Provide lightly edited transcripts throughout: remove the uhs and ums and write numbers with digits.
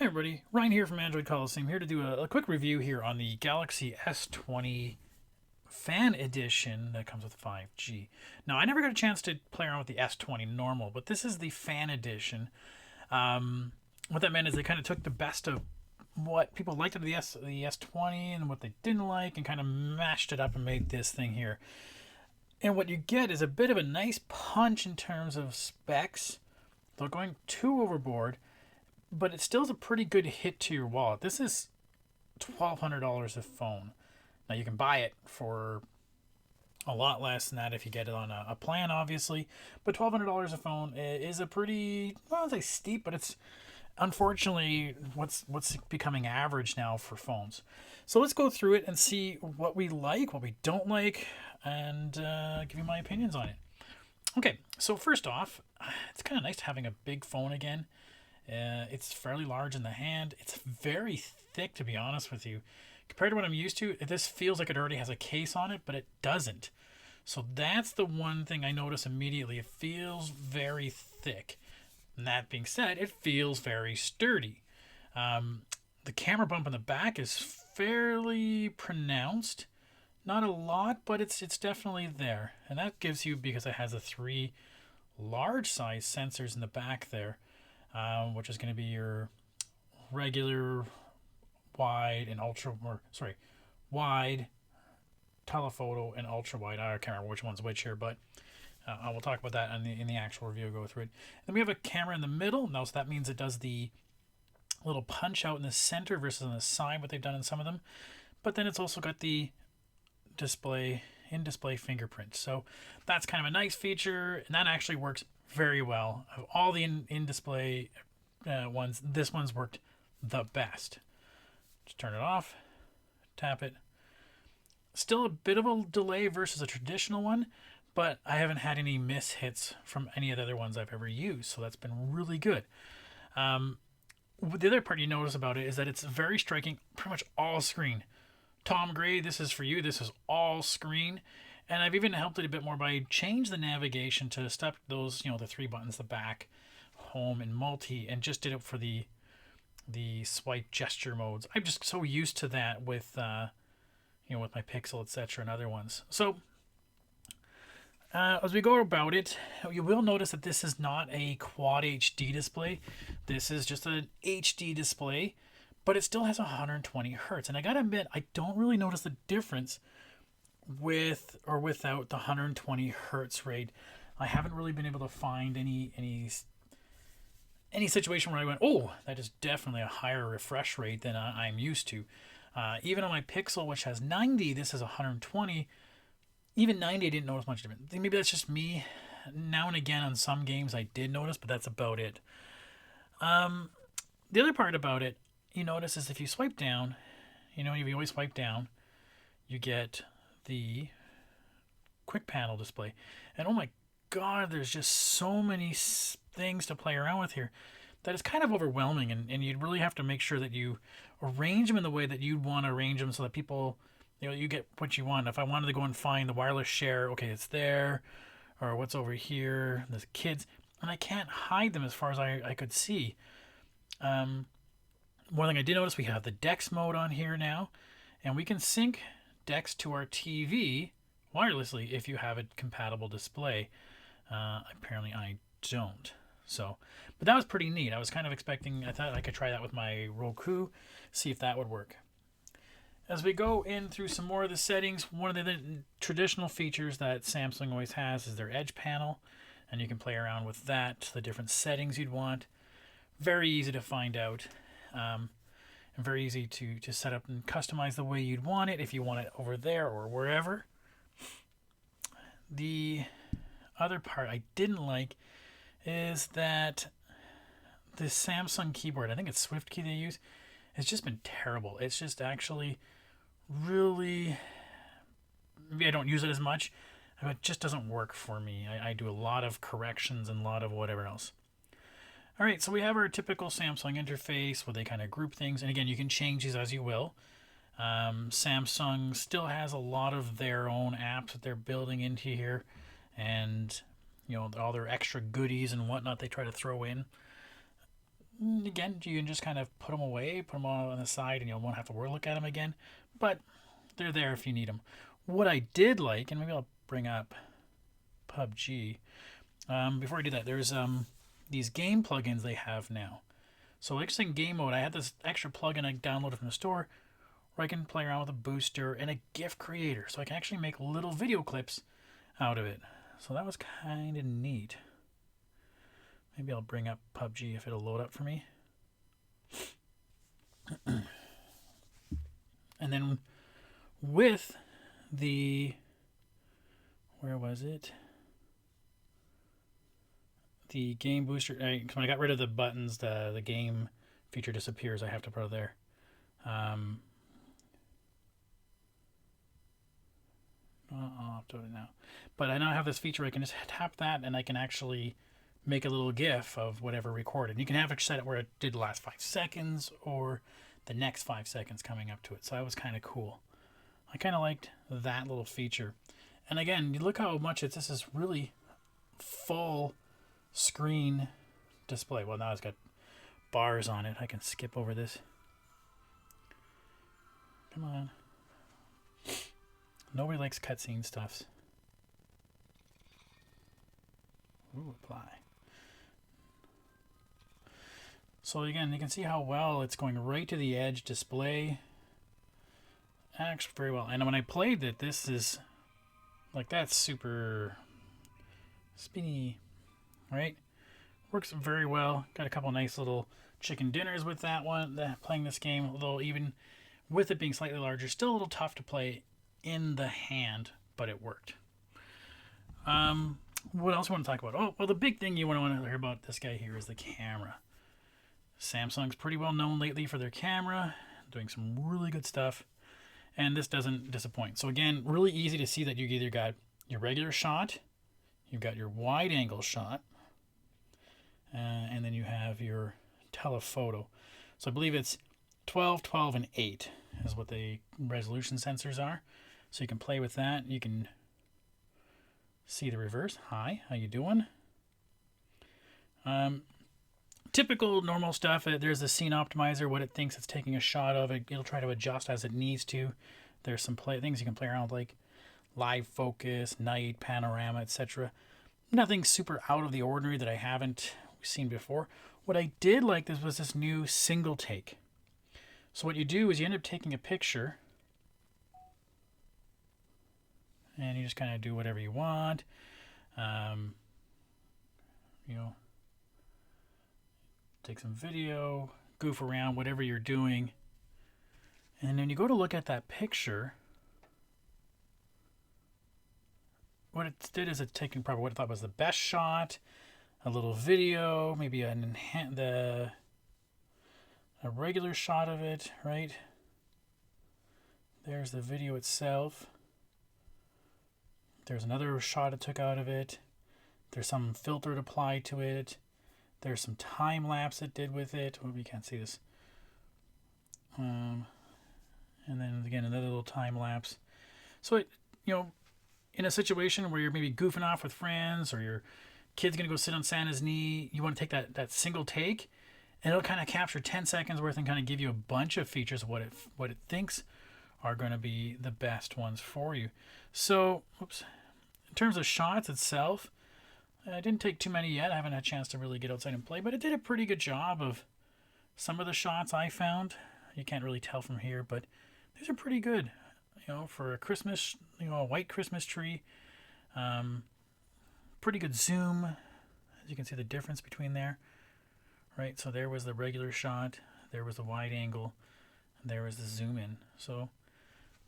Hey everybody, Ryan here from Android Coliseum, here to do a quick review here on the Galaxy S20 Fan Edition that comes with 5G. Now, I never got a chance to play around with the S20 normal, but this is the Fan Edition. What that meant is they kind of took the best of what people liked of the S20 and what they didn't like and kind of mashed it up and made this thing here. And what you get is a bit of a nice punch in terms of specs. They're going too overboard, but it still is a pretty good hit to your wallet. This is $1,200 a phone. Now you can buy it for a lot less than that if you get it on a plan, obviously. But $1,200 a phone is a pretty, well, I'd say steep, but it's unfortunately what's becoming average now for phones. So let's go through it and see what we like, what we don't like, and give you my opinions on it. Okay, so first off, it's kind of nice having a big phone again. It's fairly large in the hand. It's very thick, to be honest with you. Compared to what I'm used to, this feels like it already has a case on it, but it doesn't. So that's the one thing I notice immediately. It feels very thick. And that being said, it feels very sturdy. The camera bump in the back is fairly pronounced. Not a lot, but it's definitely there. And that gives you, because it has the three large size sensors in the back there, which is going to be your regular wide and wide, telephoto, and ultra wide. I can't remember which one's which here, but I will talk about that in the actual review. Go through it. Then we have a camera in the middle. Now, so that means it does the little punch out in the center versus on the side, what they've done in some of them. But then it's also got the in-display fingerprint. So that's kind of a nice feature, and that actually works very well. Of all the in-display ones, this one's worked the best. Just turn it off, tap it. Still a bit of a delay versus a traditional one, but I haven't had any mishits from any of the other ones I've ever used, so that's been really good. The other part you notice about it is that it's very striking, pretty much all screen. Tom Gray, this is for you. This is all screen. And I've even helped it a bit more by change the navigation to stop those, the three buttons, the back, home, and multi, and just did it for the swipe gesture modes. I'm just so used to that with, with my Pixel, etc., and other ones. So as we go about it, you will notice that this is not a quad HD display. This is just an HD display, but it still has 120 hertz. And I gotta admit, I don't really notice the difference with or without the 120 hertz rate. I haven't really been able to find any situation where I went, oh, that is definitely a higher refresh rate than I'm used to. Even on my Pixel, which has 90, this is 120. Even 90, I didn't notice much difference. Maybe that's just me. Now and again on some games I did notice, but that's about it. The other part about it, you notice, is if you swipe down, if you always swipe down, you get the quick panel display. And oh my god, there's just so many things to play around with here that it's kind of overwhelming, and you'd really have to make sure that you arrange them in the way that you'd want to arrange them so that people, you get what you want. If I wanted to go and find the wireless share, okay, it's there, or what's over here, the kids, and I can't hide them as far as I could see. One thing I did notice, we have the DeX mode on here now, and we can sync DeX to our TV wirelessly if you have a compatible display. Apparently I don't. So, but that was pretty neat. I was kind of expecting, I thought I could try that with my Roku, see if that would work. As we go in through some more of the settings, one of the traditional features that Samsung always has is their Edge panel, and you can play around with that, the different settings you'd want. Very easy to find out, and very easy to set up and customize the way you'd want it, if you want it over there or wherever. The other part I didn't like is that the Samsung keyboard, I think it's SwiftKey they use, it's just been terrible. It's just actually really, maybe I don't use it as much, but it just doesn't work for me. I do a lot of corrections and a lot of whatever else. All right, so we have our typical Samsung interface where they kind of group things, and again, you can change these as you will. Samsung still has a lot of their own apps that they're building into here, and all their extra goodies and whatnot they try to throw in. Again, you can just kind of put them away, put them on the side, and you won't have to look at them again. But they're there if you need them. What I did like, and maybe I'll bring up PUBG. Before I do that, there's these game plugins they have now. So like in game mode, I had this extra plugin I downloaded from the store where I can play around with a booster and a GIF creator. So I can actually make little video clips out of it. So that was kind of neat. Maybe I'll bring up PUBG if it'll load up for me. And then with the, where was it? The game booster, when I got rid of the buttons, the game feature disappears. I have to put it there. I'll have to do it now. But I now have this feature where I can just tap that and I can actually make a little GIF of whatever recorded. You can have it set it where it did the last 5 seconds or the next 5 seconds coming up to it. So that was kind of cool. I kind of liked that little feature. And again, you look how much this is really full screen display. Well, now it's got bars on it. I can skip over this. Come on. Nobody likes cutscene stuffs. Ooh, apply. So again, you can see how well it's going right to the edge display. Acts very well. And when I played it, this is like that's super spinny, right? Works very well. Got a couple nice little chicken dinners with that one. Playing this game, although even with it being slightly larger, still a little tough to play in the hand, but it worked. What else I want to talk about? Oh, well, the big thing you want to hear about this guy here is the camera. Samsung's pretty well known lately for their camera, doing some really good stuff, and this doesn't disappoint. So again, really easy to see that you either got your regular shot, you've got your wide angle shot, and then you have your telephoto. So I believe it's 12, 12, and 8 is what the resolution sensors are. So you can play with that. You can see the reverse. Hi, how you doing? Typical normal stuff. There's the scene optimizer, what it thinks it's taking a shot of. It'll try to adjust as it needs to. There's some things you can play around with, like live focus, night, panorama, etc. Nothing super out of the ordinary that I haven't seen before. What I did like was this new single take. So what you do is you end up taking a picture and you just kind of do whatever you want. Take some video, goof around, whatever you're doing. And then you go to look at that picture. What it did is it's taking probably what I thought was the best shot, a little video, maybe a regular shot of it, right? There's the video itself. There's another shot it took out of it. There's some filter applied to it. There's some time lapse it did with it. Oh, we can't see this. And then again, another little time lapse. So it, in a situation where you're maybe goofing off with friends or your kid's going to go sit on Santa's knee, you want to take that single take and it'll kind of capture 10 seconds worth and kind of give you a bunch of features of what it thinks are going to be the best ones for you. So, in terms of shots itself, I didn't take too many yet. I haven't had a chance to really get outside and play, but it did a pretty good job of some of the shots I found. You can't really tell from here, but these are pretty good. For a Christmas, a white Christmas tree. Pretty good zoom. As you can see the difference between there. Right, so there was the regular shot. There was the wide angle. And there was the zoom in. So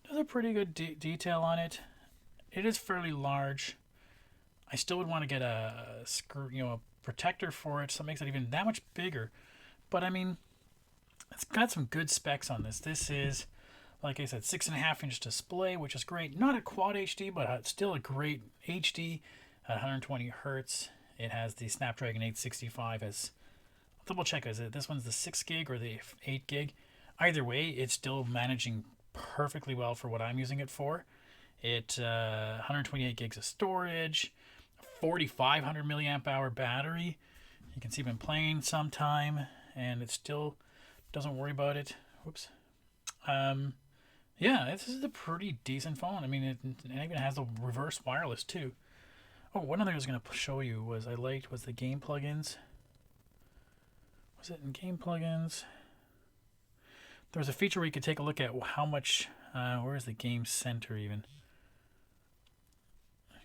there's a pretty good detail on it. It is fairly large. I still would want to get a protector for it, so it makes it even that much bigger. But I mean, it's got some good specs on this. This is, like I said, 6.5-inch display, which is great. Not a quad HD, but still a great HD at 120 hertz. It has the Snapdragon 865 as. I'll double check. Is it this one's the 6 gig or the 8 gig? Either way, it's still managing perfectly well for what I'm using it for. It 128 gigs of storage. 4,500 milliamp hour battery. You can see I've been playing sometime, and it still doesn't worry about it. Whoops. Yeah, this is a pretty decent phone. I mean, it even has a reverse wireless too. Oh, one other thing I was going to show you was the game plugins. Was it in game plugins? There was a feature where you could take a look at how much. Where is the game center even?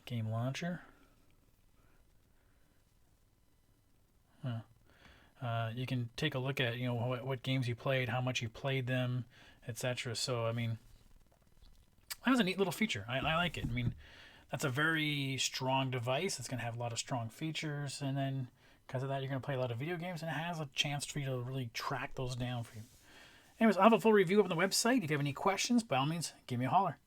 Game launcher. You can take a look at what games you played, how much you played them, etc. So I mean, that was a neat little feature. I like it. I mean, that's a very strong device. It's going to have a lot of strong features, and then because of that, you're going to play a lot of video games, and it has a chance for you to really track those down for you. Anyways, I'll have a full review up on the website. If you have any questions, by all means, give me a holler.